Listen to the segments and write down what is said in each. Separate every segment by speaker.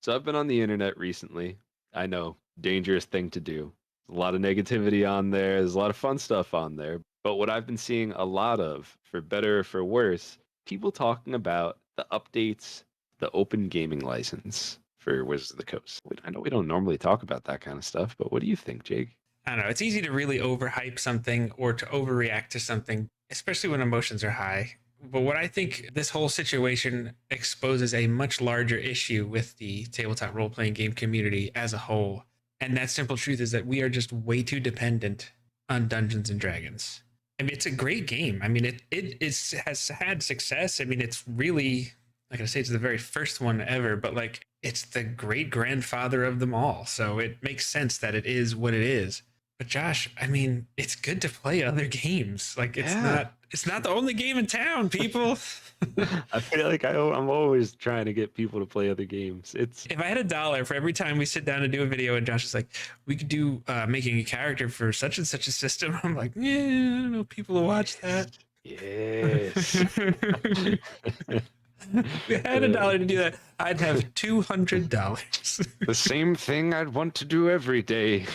Speaker 1: So I've been on the internet recently. I know, dangerous thing to do. There's a lot of negativity on there. There's a lot of fun stuff on there. But what I've been seeing a lot of, for better or for worse, people talking about the updates, the open gaming license for Wizards of the Coast. I know we don't normally talk about that kind of stuff, but what do you think, Jake?
Speaker 2: I don't know. It's easy to really overhype something or to overreact to something, especially when emotions are high. But what I think this whole situation exposes a much larger issue with the tabletop role playing game community as a whole. And that simple truth is that we are just way too dependent on Dungeons and Dragons. I mean, it's a great game. I mean, has had success. I mean, it's really, like I say, it's the very first one ever, but like it's the great grandfather of them all. So it makes sense that it is what it is. But Josh, I mean, it's good to play other games. Like
Speaker 1: Yeah.
Speaker 2: it's not the only game in town, people.
Speaker 1: I feel like I'm always trying to get people to play other games. It's
Speaker 2: If I had $1 for every time we sit down and do a video and Josh is like, we could do making a character for such and such a system, I'm like, yeah, I don't know, people will watch that.
Speaker 1: yes.
Speaker 2: If we had $1 to do that, I'd have $200.
Speaker 1: The same thing I'd want to do every day.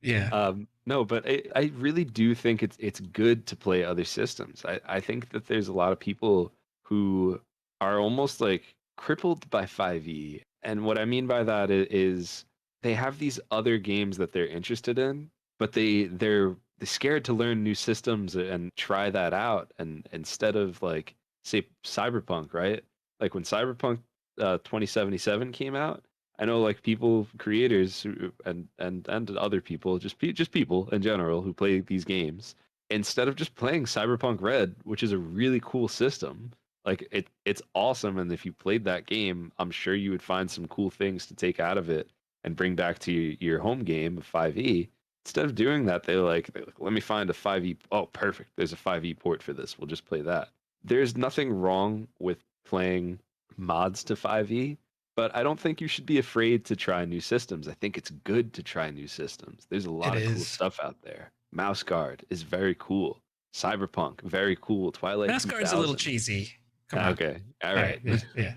Speaker 2: Yeah.
Speaker 1: No, but I really do think it's good to play other systems. I think that there's a lot of people who are almost like crippled by 5e. And what I mean by that is they have these other games that they're interested in, but they're scared to learn new systems and try that out. And instead of like say Cyberpunk, right? Like when Cyberpunk 2077 came out, I know like people, creators and other people, just people in general who play these games, instead of just playing Cyberpunk Red, which is a really cool system, like it's awesome. And if you played that game, I'm sure you would find some cool things to take out of it and bring back to your home game of 5e. Instead of doing that, they're like, let me find a 5e. Oh, perfect. There's a 5e port for this. We'll just play that. There's nothing wrong with playing mods to 5e, but I don't think you should be afraid to try new systems. I think it's good to try new systems. There's a
Speaker 2: It
Speaker 1: lot of cool
Speaker 2: is.
Speaker 1: stuff out there. Mouse Guard is very cool. Cyberpunk, very cool. Twilight
Speaker 2: Mouse Guard's a little
Speaker 1: 2000.
Speaker 2: cheesy. Come on.
Speaker 1: Okay, all
Speaker 2: All right.
Speaker 1: right.
Speaker 2: Yeah.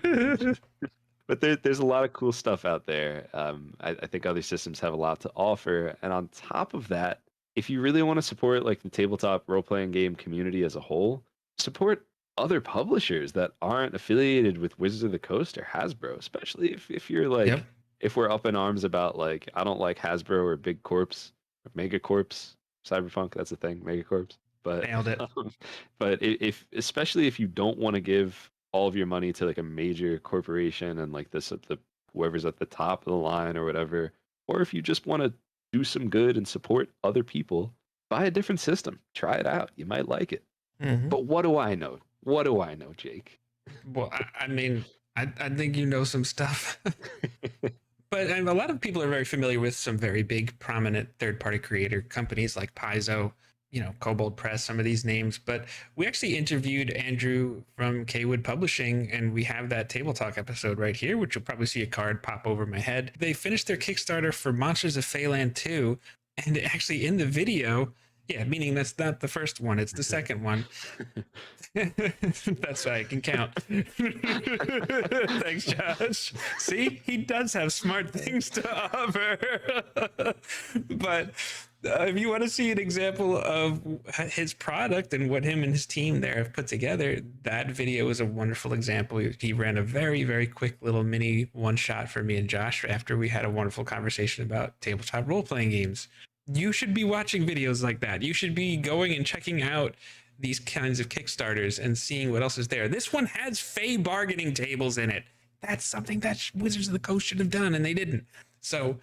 Speaker 2: Yeah.
Speaker 1: But there's a lot of cool stuff out there. I think other systems have a lot to offer. And on top of that, if you really want to support like the tabletop role playing game community as a whole, support other publishers that aren't affiliated with Wizards of the Coast or Hasbro, especially if you're
Speaker 2: Yep.
Speaker 1: like, if we're up in arms about like, I don't like Hasbro or Big Corps or Megacorps, Cyberpunk, that's a thing, Megacorps. But
Speaker 2: Nailed it.
Speaker 1: but if especially if you don't want to give all of your money to like a major corporation and like this at the whoever's at the top of the line or whatever, or if you just want to do some good and support other people, buy a different system. Try it out. You might like it.
Speaker 2: Hmm.
Speaker 1: But what do I know? What do I know, Jake?
Speaker 2: Well, I mean, I think you know some stuff. But a lot of people are very familiar with some very big, prominent third-party creator companies like Paizo, Kobold Press, some of these names. But we actually interviewed Andrew from Kwood Publishing, and we have that Table Talk episode right here, which you'll probably see a card pop over my head. They finished their Kickstarter for Monsters of Phaland 2, and actually in the video, yeah, meaning that's not the first one, it's the second one. That's why I can count. Thanks, Josh. See, he does have smart things to offer. But if you want to see an example of his product and what him and his team there have put together, that video is a wonderful example. He ran a very, very quick little mini one shot for me and Josh after we had a wonderful conversation about tabletop role playing games. You should be watching videos like that. You should be going and checking out these kinds of Kickstarters and seeing what else is there. This one has Fey bargaining tables in it. That's something that Wizards of the Coast should have done, and they didn't. So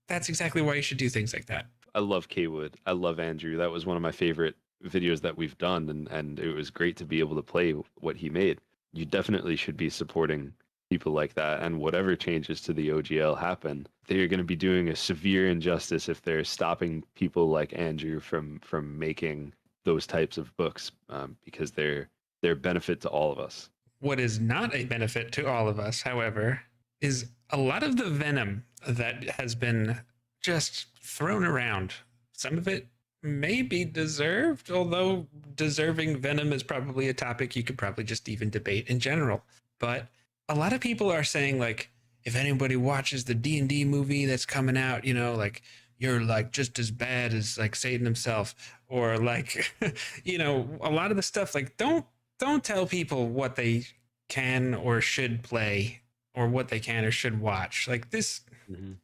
Speaker 2: that's exactly why you should do things like that.
Speaker 1: I love Kwood. I love Andrew. That was one of my favorite videos that we've done, and it was great to be able to play what he made. You definitely should be supporting people like that, and whatever changes to the OGL happen, they're going to be doing a severe injustice if they're stopping people like Andrew from making those types of books, because they're benefit to all of us.
Speaker 2: What is not a benefit to all of us, however, is a lot of the venom that has been just thrown around. Some of it may be deserved, although deserving venom is probably a topic you could probably just even debate in general. But a lot of people are saying like, if anybody watches the D&D movie that's coming out, you know, like you're like just as bad as like Satan himself, or like, you know, a lot of the stuff like don't tell people what they can or should play or what they can or should watch. Like this,
Speaker 1: Mhm.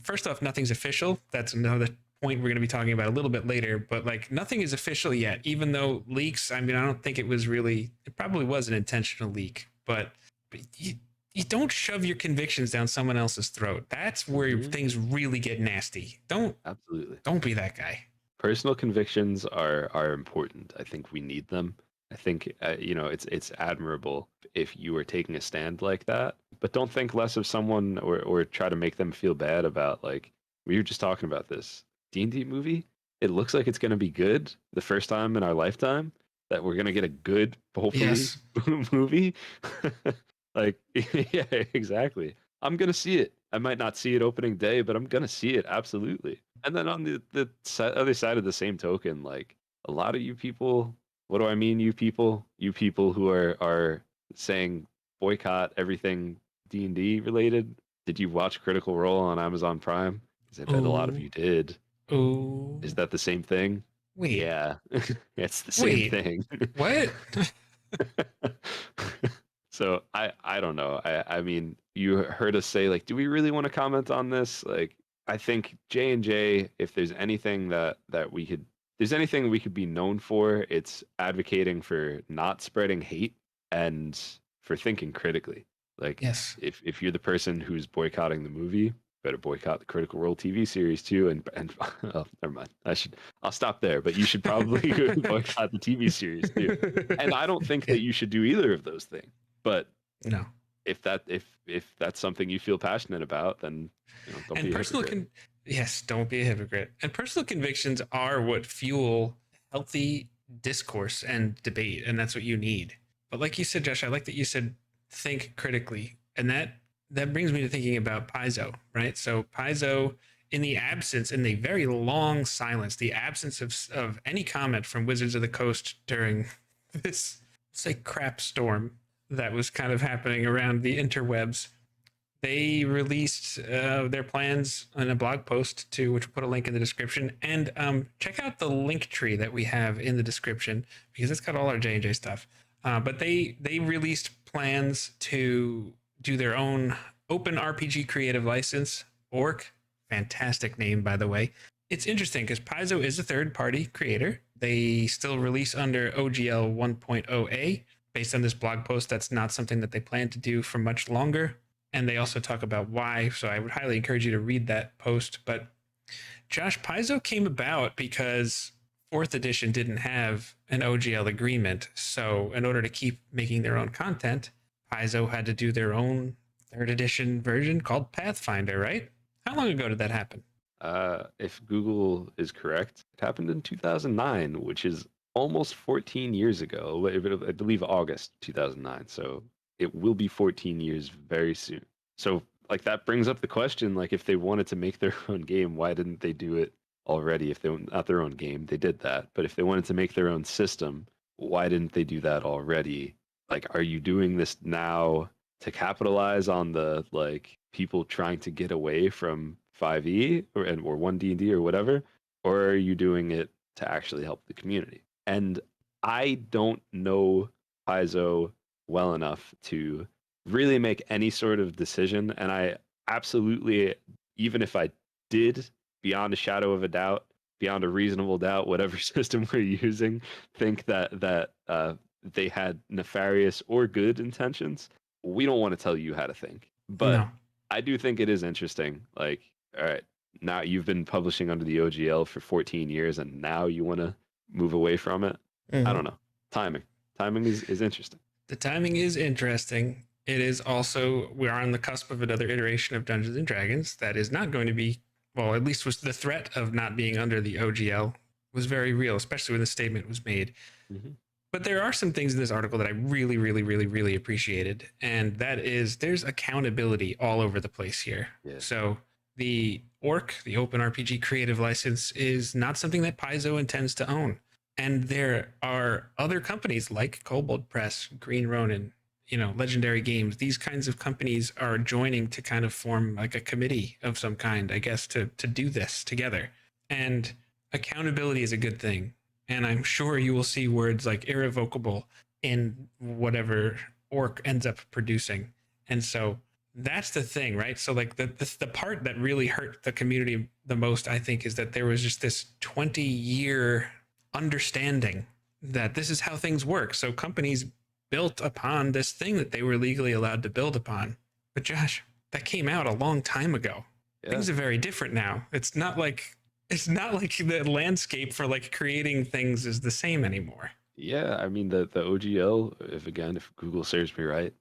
Speaker 2: first off, nothing's official. That's another point we're going to be talking about a little bit later, but like nothing is official yet, even though leaks, I mean, I don't think it was really, it probably was an intentional leak, but you don't shove your convictions down someone else's throat. That's where
Speaker 1: Mhm.
Speaker 2: things really get nasty.
Speaker 1: Absolutely.
Speaker 2: Don't be that guy.
Speaker 1: Personal convictions are important. I think we need them. I think you know, it's admirable if you are taking a stand like that, but don't think less of someone or try to make them feel bad about, like, we were just talking about this D&D movie. It looks like it's going to be good the first time in our lifetime that we're going to get a good, hopefully,
Speaker 2: Yes.
Speaker 1: movie. Like, yeah, exactly. I'm going to see it. I might not see it opening day, but I'm going to see it absolutely. And then on other side of the same token, like, a lot of you people, what do I mean, you people? You people who are saying boycott everything D&D related. Did you watch Critical Role on Amazon Prime? Because I bet a lot of
Speaker 2: Oh,
Speaker 1: you did. Is
Speaker 2: oh,
Speaker 1: that the same thing?
Speaker 2: wait,
Speaker 1: Yeah, it's the same
Speaker 2: wait,
Speaker 1: thing.
Speaker 2: what?
Speaker 1: So I don't know. I mean, you heard us say, like, do we really want to comment on this? Like, I think J&J, if there's anything that we could, there's anything we could be known for, it's advocating for not spreading hate and for thinking critically. Like,
Speaker 2: Yes.
Speaker 1: if you're the person who's boycotting the movie, better boycott the Critical Role TV series too. And oh, never mind. I'll stop there. But you should probably boycott the TV series too. And I don't think
Speaker 2: Yeah.
Speaker 1: that you should do either of those things. But
Speaker 2: No.
Speaker 1: if that's something you feel passionate about, then, you know, don't
Speaker 2: And
Speaker 1: be a hypocrite.
Speaker 2: yes, don't be a hypocrite. And personal convictions are what fuel healthy discourse and debate, and that's what you need. But like you said, Josh, I like that you said think critically, and that brings me to thinking about Paizo, right? So Paizo, in the very long silence, the absence of any comment from Wizards of the Coast during this, say, crap storm that was kind of happening around the interwebs, they released their plans in a blog post to which we'll put a link in the description, and check out the link tree that we have in the description because it's got all our J&J stuff. But they released plans to do their own open RPG creative license. Orc, fantastic name, by the way. It's interesting because Paizo is a third party creator. They still release under OGL 1.0a. Based on this blog post, that's not something that they plan to do for much longer, and they also talk about why. So I would highly encourage you to read that post. But Josh, Paizo came about because fourth edition didn't have an OGL agreement. So in order to keep making their own content, Paizo had to do their own third edition version called Pathfinder, right? How long ago did that happen?
Speaker 1: If Google is correct, it happened in 2009, which is almost 14 years ago. I believe August 2009. So it will be 14 years very soon. So, like, that brings up the question, like, if they wanted to make their own game, why didn't they do it already? If they not their own game, they did that. But if they wanted to make their own system, why didn't they do that already? Like, are you doing this now to capitalize on the, like, people trying to get away from 5e or 1D&D or whatever, or are you doing it to actually help the community? And I don't know Paizo well enough to really make any sort of decision, and I absolutely, even if I did, beyond a shadow of a doubt, beyond a reasonable doubt, whatever system we're using, think that they had nefarious or good intentions. We don't want to tell you how to think, but
Speaker 2: No.
Speaker 1: I do think it is interesting. Like, all right, now you've been publishing under the OGL for 14 years, and now you want to move away from it. I
Speaker 2: Mhm.
Speaker 1: don't know. Timing is interesting.
Speaker 2: The timing is interesting. It is also, we are on the cusp of another iteration of Dungeons and Dragons that is not going to be, well, at least was the threat of not being under the OGL was very real, especially when the statement was made.
Speaker 1: Hmm.
Speaker 2: But there are some things in this article that I really, really, really, really appreciated. And that is there's accountability all over the place here.
Speaker 1: Yeah.
Speaker 2: So the the Open RPG creative license, is not something that Paizo intends to own. And there are other companies like Kobold Press, Green Ronin, Legendary Games, these kinds of companies are joining to kind of form like a committee of some kind, I guess, to do this together. And accountability is a good thing. And I'm sure you will see words like irrevocable in whatever orc ends up producing. And so that's the thing, right? So like the part that really hurt the community the most, I think, is that there was just this 20-year understanding that this is how things work. So companies built upon this thing that they were legally allowed to build upon. But Josh, that came out a long time ago.
Speaker 1: Yeah.
Speaker 2: Things are very different now. It's not like the landscape for like creating things is the same anymore.
Speaker 1: Yeah, I mean the OGL, if Google serves me right,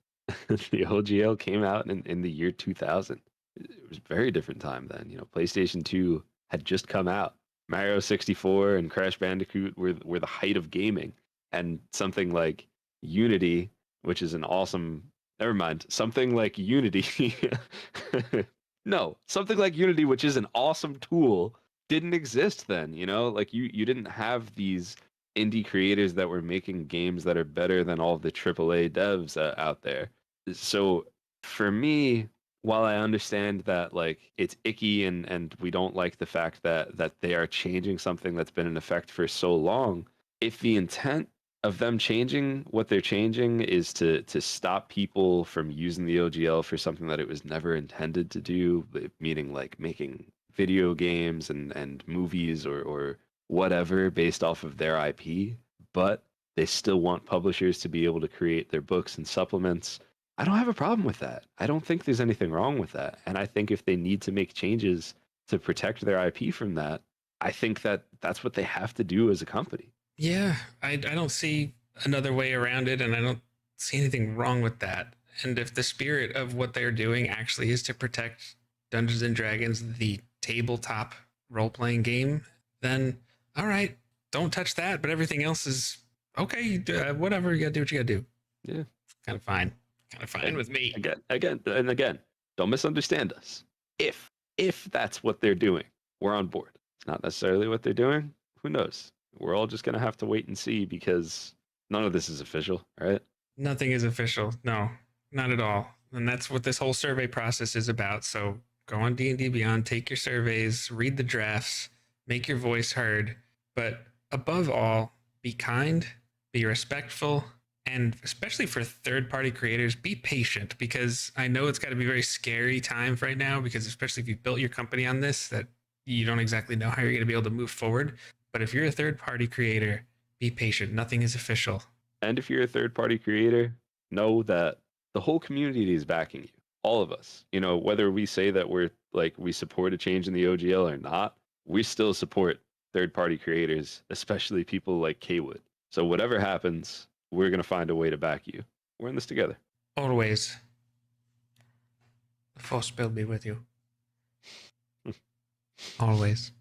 Speaker 1: the OGL came out in the year 2000. It was a very different time then. PlayStation 2 had just come out. Mario 64 and Crash Bandicoot were the height of gaming, and something like Unity, which is an awesome. Never mind. Something like Unity. No, something like Unity, which is an awesome tool, didn't exist then. Like you didn't have these indie creators that were making games that are better than all of the AAA devs out there. So for me, while I understand that like it's icky and we don't like the fact that they are changing something that's been in effect for so long, if the intent of them changing what they're changing is to stop people from using the OGL for something that it was never intended to do, meaning like making video games and movies or whatever based off of their IP, but they still want publishers to be able to create their books and supplements. I don't have a problem with that. I don't think there's anything wrong with that. And I think if they need to make changes to protect their IP from that, I think that that's what they have to do as a company.
Speaker 2: Yeah, I don't see another way around it, and I don't see anything wrong with that. And if the spirit of what they're doing actually is to protect Dungeons and Dragons, the tabletop role playing game, then all right, don't touch that. But everything else is okay. Whatever, you gotta do what you gotta do.
Speaker 1: Yeah.
Speaker 2: Kind of fine. Kind of fine with me.
Speaker 1: Again, don't misunderstand us. If that's what they're doing, we're on board. It's not necessarily what they're doing. Who knows? We're all just gonna have to wait and see because none of this is official, right?
Speaker 2: Nothing is official. No, not at all. And that's what this whole survey process is about. So go on D&D Beyond, take your surveys, read the drafts, make your voice heard. But above all, be kind, be respectful, and especially for third-party creators, be patient, because I know it's got to be a very scary time right now, because especially if you've built your company on this, that you don't exactly know how you're going to be able to move forward. But if you're a third-party creator, be patient. Nothing is official.
Speaker 1: And if you're a third party creator, know that the whole community is backing you. All of us. Whether we say that we support a change in the OGL or not, we still support third party creators, especially people like Kaywood. So whatever happens, we're going to find a way to back you. We're in this together.
Speaker 2: Always. The force will be with you. Always.